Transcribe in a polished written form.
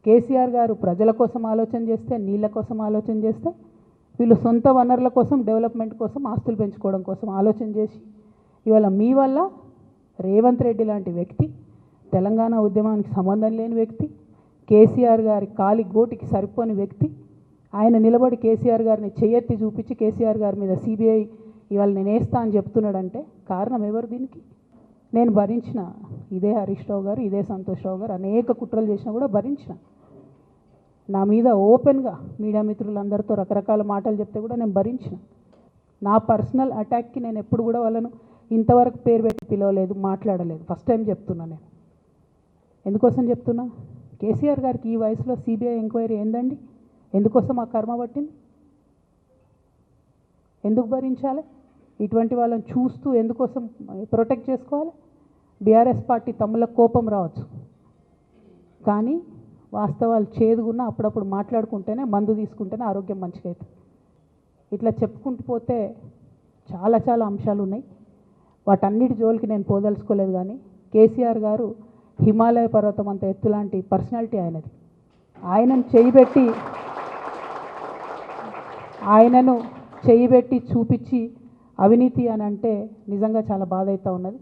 కేసీఆర్ గారు ప్రజల కోసం ఆలోచన చేస్తే, నీళ్ళ కోసం ఆలోచన చేస్తే, వీళ్ళు సొంత వనరుల కోసం, డెవలప్మెంట్ కోసం, ఆస్తులు పెంచుకోవడం కోసం ఆలోచన చేసి ఇవాళ మీ వల్ల రేవంత్ రెడ్డి లాంటి వ్యక్తి, తెలంగాణ ఉద్యమానికి సంబంధం లేని వ్యక్తి, కేసీఆర్ గారి కాలి గోటికి సరిపోని వ్యక్తి, ఆయన నిలబడి కేసీఆర్ గారిని చెయ్యెత్తి చూపించి కేసీఆర్ గారి మీద సిబిఐ ఇవాళ నేను వేస్తా అని చెప్తున్నాడంటే కారణం ఎవరు దీనికి? నేను భరించిన, ఇదే హరీష్ రావు గారు, ఇదే సంతోష్ రావు గారు అనేక కుట్రలు చేసినా కూడా భరించిన. నా మీద ఓపెన్గా మీడియా మిత్రులందరితో రకరకాల మాటలు చెప్తే కూడా నేను భరించిన. నా పర్సనల్ అటాక్కి నేను ఎప్పుడు కూడా వాళ్ళను ఇంతవరకు పేరు పెట్టి పిలవలేదు, మాట్లాడలేదు. ఫస్ట్ టైం చెప్తున్నా. నేను ఎందుకోసం చెప్తున్నా? కేసీఆర్ గారికి ఈ వయసులో సిబిఐ ఎంక్వైరీ ఏందండి? ఎందుకోసం ఆ కర్మ పట్టింది? ఎందుకు భరించాలి? ఇటువంటి వాళ్ళని చూస్తూ ఎందుకోసం ప్రొటెక్ట్ చేసుకోవాలి? బీఆర్ఎస్ పార్టీ తమ్ముల కోపం రావచ్చు, కానీ వాస్తవాలు చేదుగున్నా అప్పుడప్పుడు మాట్లాడుకుంటేనే, మందు తీసుకుంటేనే ఆరోగ్యం మంచిగా అవుతుంది. ఇట్లా చెప్పుకుంటూ పోతే చాలా చాలా అంశాలు ఉన్నాయి. వాటన్నిటి జోలికి నేను పోదలుచుకోలేదు. కానీ కేసీఆర్ గారు హిమాలయ పర్వతం అంత ఎత్తు లాంటి పర్సనాలిటీ ఆయనది. ఆయనను చేయిబెట్టి చూపించి అవినీతి అని అంటే నిజంగా చాలా బాధ అవుతూ ఉన్నది.